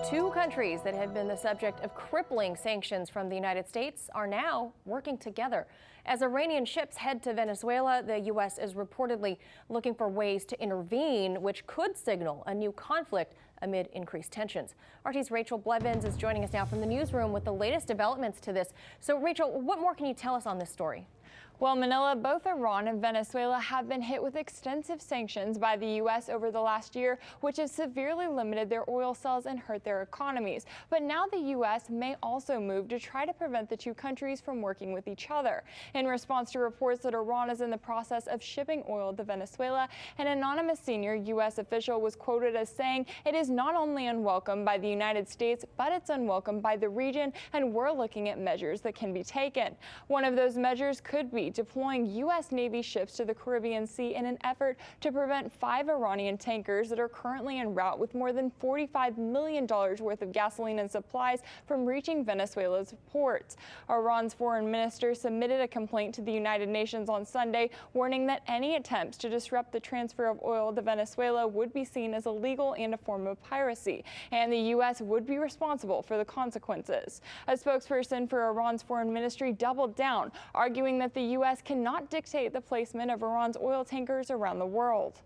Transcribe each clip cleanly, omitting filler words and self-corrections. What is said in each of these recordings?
Two countries that have been the subject of crippling sanctions from the United States are now working together. As Iranian ships head to Venezuela, the U.S. is reportedly looking for ways to intervene, which could signal a new conflict amid increased tensions. RT's Rachel Blevins is joining us now from the newsroom with the latest developments to this. So, Rachel, what more can you tell us on this story? Well, Manila, both Iran and Venezuela have been hit with extensive sanctions by the U.S. over the last year, which has severely limited their oil sales and hurt their economies. But now the U.S. may also move to try to prevent the two countries from working with each other. In response to reports that Iran is in the process of shipping oil to Venezuela, an anonymous senior U.S. official was quoted as saying, "It is not only unwelcome by the United States, but it's unwelcome by the region, and we're looking at measures that can be taken." One of those measures could be deploying U.S. Navy ships to the Caribbean Sea in an effort to prevent 5 Iranian tankers that are currently en route with more than $45 million worth of gasoline and supplies from reaching Venezuela's ports. Iran's foreign minister submitted a complaint to the United Nations on Sunday, warning that any attempts to disrupt the transfer of oil to Venezuela would be seen as illegal and a form of piracy, and the U.S. would be responsible for the consequences. A spokesperson for Iran's foreign ministry doubled down, arguing that the U.S. cannot dictate the placement of Iran's oil tankers around the world.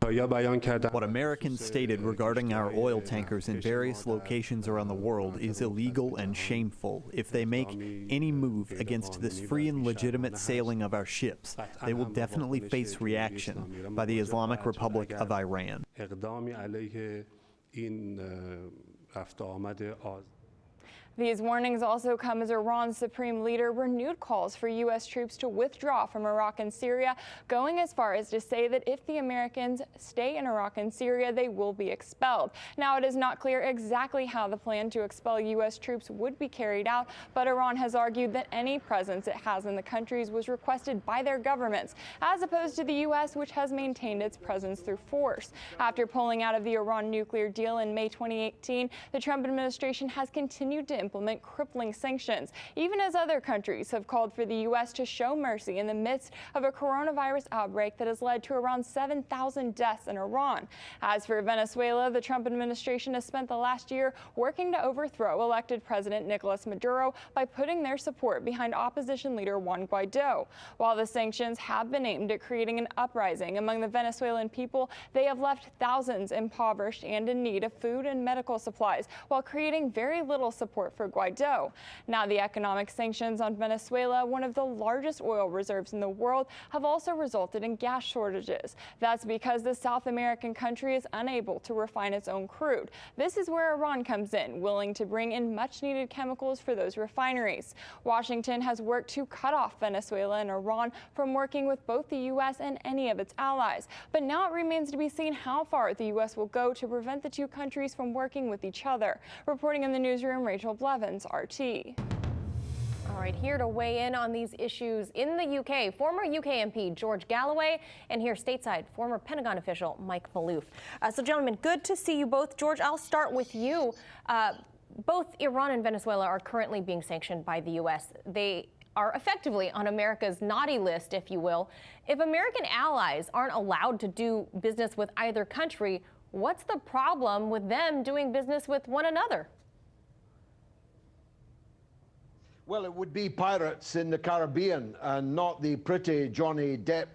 What Americans stated regarding our oil tankers in various locations around the world is illegal and shameful. If they make any move against this free and legitimate sailing of our ships, they will definitely face reaction by the Islamic Republic of Iran. These warnings also come as Iran's supreme leader renewed calls for U.S. troops to withdraw from Iraq and Syria, going as far as to say that if the Americans stay in Iraq and Syria, they will be expelled. Now, it is not clear exactly how the plan to expel U.S. troops would be carried out, but Iran has argued that any presence it has in the countries was requested by their governments, as opposed to the U.S., which has maintained its presence through force. After pulling out of the Iran nuclear deal in May 2018, the Trump administration has continued to implement crippling sanctions, even as other countries have called for the U.S. to show mercy in the midst of a coronavirus outbreak that has led to around 7,000 deaths in Iran. As for Venezuela, the Trump administration has spent the last year working to overthrow elected President Nicolas Maduro by putting their support behind opposition leader Juan Guaido. While the sanctions have been aimed at creating an uprising among the Venezuelan people, they have left thousands impoverished and in need of food and medical supplies, while creating very little support for Guaido. Now, the economic sanctions on Venezuela, one of the largest oil reserves in the world, have also resulted in gas shortages. That's because the South American country is unable to refine its own crude. This is where Iran comes in, willing to bring in much-needed chemicals for those refineries. Washington has worked to cut off Venezuela and Iran from working with both the U.S. and any of its allies. But now it remains to be seen how far the U.S. will go to prevent the two countries from working with each other. Reporting in the newsroom, Rachel Blevins, RT. All right, here to weigh in on these issues in the UK, former UK MP George Galloway, and here stateside, former Pentagon official Mike Maloof. So, gentlemen, good to see you both. George, I'll start with you. Both Iran and Venezuela are currently being sanctioned by the U.S. They are effectively on America's naughty list, if you will. If American allies aren't allowed to do business with either country, what's the problem with them doing business with one another? Well, it would be pirates in the Caribbean, and not the pretty Johnny Depp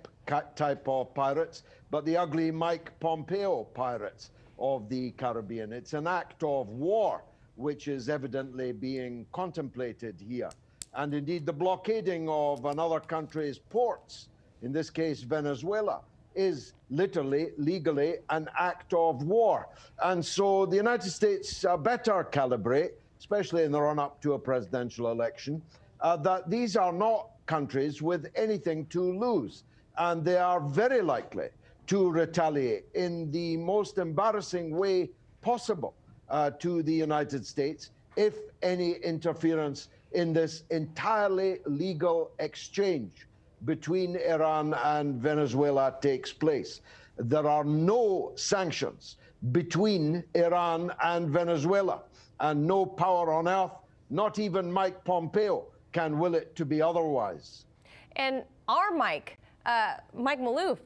type of pirates, but the ugly Mike Pompeo pirates of the Caribbean. It's an act of war which is evidently being contemplated here. And indeed, the blockading of another country's ports, in this case Venezuela, is literally, legally, an act of war. And so the United States better calibrate, especially in the run-up to a presidential election, that these are not countries with anything to lose. And they are very likely to retaliate in the most embarrassing way possible to the United States if any interference in this entirely legal exchange between Iran and Venezuela takes place. There are no sanctions between Iran and Venezuela, and no power on earth, not even Mike Pompeo, can will it to be otherwise. And our Mike Mike Maloof,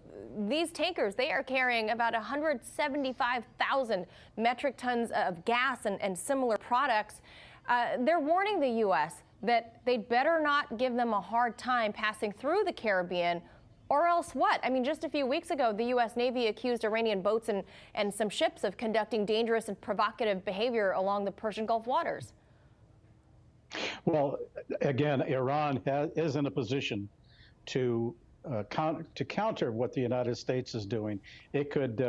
these tankers, they are carrying about 175,000 metric tons of gas and similar products. They're warning the U.S. that they'd better not give them a hard time passing through the Caribbean, or else what? I mean, just a few weeks ago, the U.S. Navy accused Iranian boats and some ships of conducting dangerous and provocative behavior along the Persian Gulf waters. Well, again, Iran is in a position to counter what the United States is doing. It could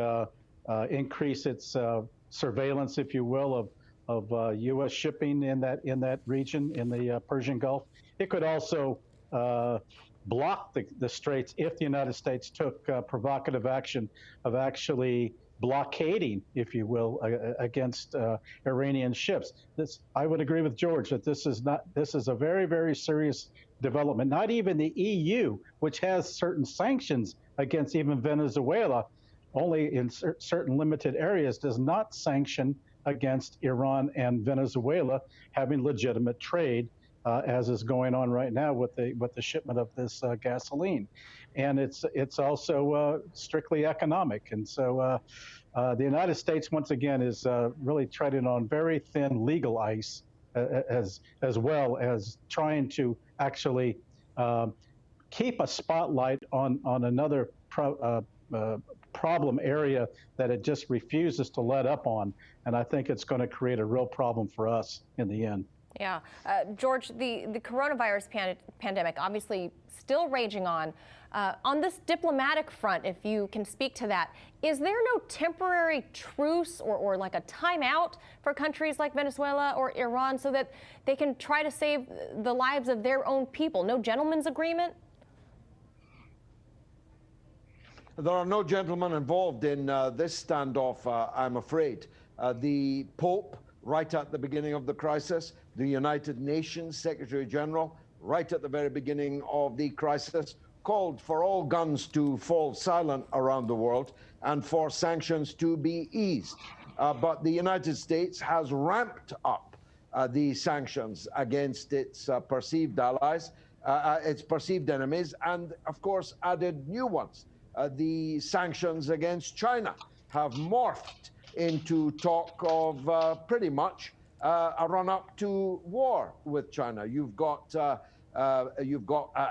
increase its surveillance, if you will, of U.S. shipping in that region, in the Persian Gulf. It could also block the straits if the United States took provocative action of actually blockading, if you will, against Iranian ships. I would agree with George that this is a very, very serious development. Not even the EU, which has certain sanctions against even Venezuela, only in certain limited areas, does not sanction against Iran and Venezuela having legitimate trade, as is going on right now with the shipment of this gasoline, and it's also strictly economic. And so the United States, once again, is really treading on very thin legal ice, as well as trying to actually keep a spotlight on another problem area that it just refuses to let up on. And I think it's going to create a real problem for us in the end. Yeah. George, the coronavirus pandemic obviously still raging on. On this diplomatic front, if you can speak to that, is there no temporary truce or like a timeout for countries like Venezuela or Iran so that they can try to save the lives of their own people? No gentleman's agreement? There are no gentlemen involved in this standoff, I'm afraid. The Pope, right at the beginning of the crisis, the United Nations Secretary General, right at the very beginning of the crisis, called for all guns to fall silent around the world and for sanctions to be eased. But the United States has ramped up the sanctions against its perceived allies, its perceived enemies, and of course added new ones. The sanctions against China have morphed into talk of pretty much a run-up to war with China. You've got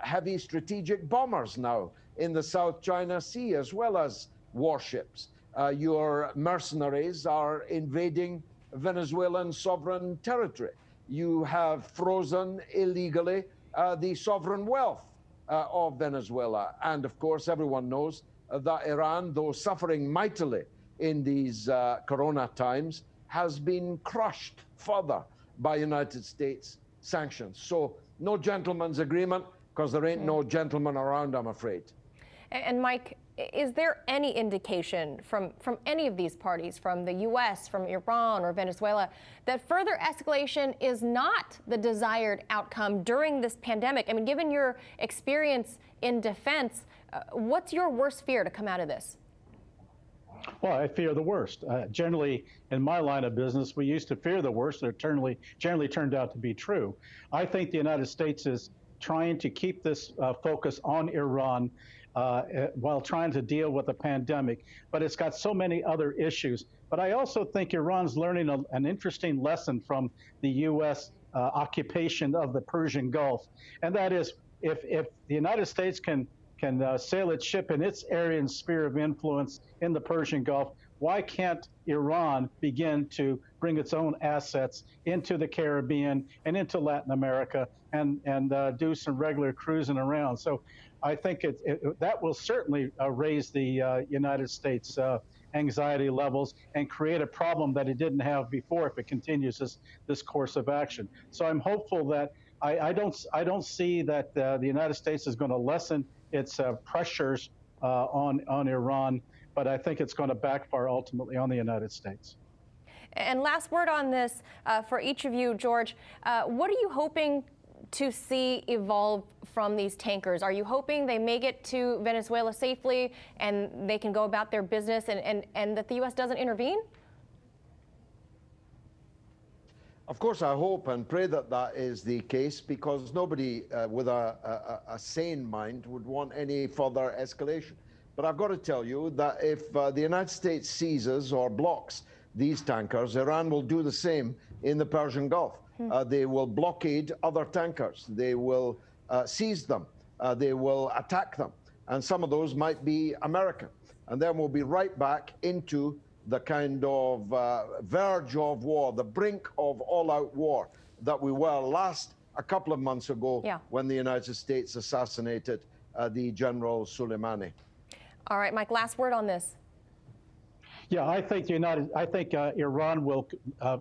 heavy strategic bombers now in the South China Sea, as well as warships. Your mercenaries are invading Venezuelan sovereign territory. You have frozen illegally the sovereign wealth of Venezuela. And of course, everyone knows that Iran, though suffering mightily in these corona times, has been crushed further by United States sanctions. So no gentleman's agreement, because there ain't no gentleman around, I'm afraid. And Mike, is there any indication from any of these parties, from the U.S., from Iran or Venezuela, that further escalation is not the desired outcome during this pandemic? I mean, given your experience in defense, what's your worst fear to come out of this? Well, I fear the worst. Generally, in my line of business, we used to fear the worst, and it generally turned out to be true. I think the United States is trying to keep this focus on Iran while trying to deal with the pandemic, but it's got so many other issues. But I also think Iran's learning an interesting lesson from the U.S. Occupation of the Persian Gulf, and that is if the United States can sail its ship in its area and sphere of influence in the Persian Gulf, why can't Iran begin to bring its own assets into the Caribbean and into Latin America and do some regular cruising around? So I think that will certainly raise the United States anxiety levels and create a problem that it didn't have before if it continues this course of action. So I'm hopeful that I don't see that the United States is going to lessen its pressures on Iran, but I think it's going to backfire ultimately on the United States. And last word on this for each of you, George, what are you hoping to see evolve from these tankers? Are you hoping they make it to Venezuela safely and they can go about their business and that the U.S. doesn't intervene? Of course, I hope and pray that that is the case, because nobody with a sane mind would want any further escalation. But I've got to tell you that if the United States seizes or blocks these tankers, Iran will do the same in the Persian Gulf. They will blockade other tankers. They will seize them. They will attack them. And some of those might be American. And then we'll be right back into the kind of verge of war, the brink of all-out war that we were a couple of months ago when the United States assassinated the General Soleimani. All right, Mike, last word on this. Yeah, I think Iran will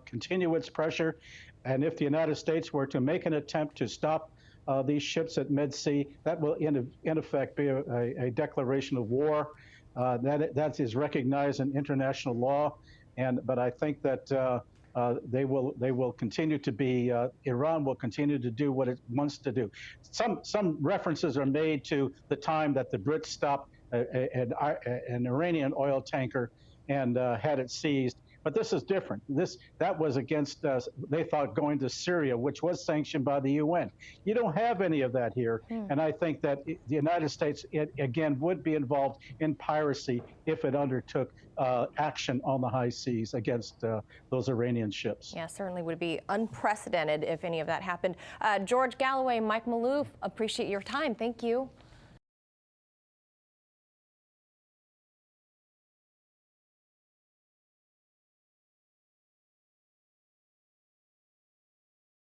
continue its pressure, and if the United States were to make an attempt to stop these ships at Med-Sea, that will in effect be a declaration of war. That is recognized in international law, but I think that they will continue to be. Iran will continue to do what it wants to do. Some references are made to the time that the Brits stopped an Iranian oil tanker and had it seized. But this is different. That was against, they thought, going to Syria, which was sanctioned by the UN. You don't have any of that here. And I think that the United States, again, would be involved in piracy if it undertook action on the high seas against those Iranian ships. Yeah, certainly would be unprecedented if any of that happened. George Galloway, Mike Maloof, appreciate your time. Thank you.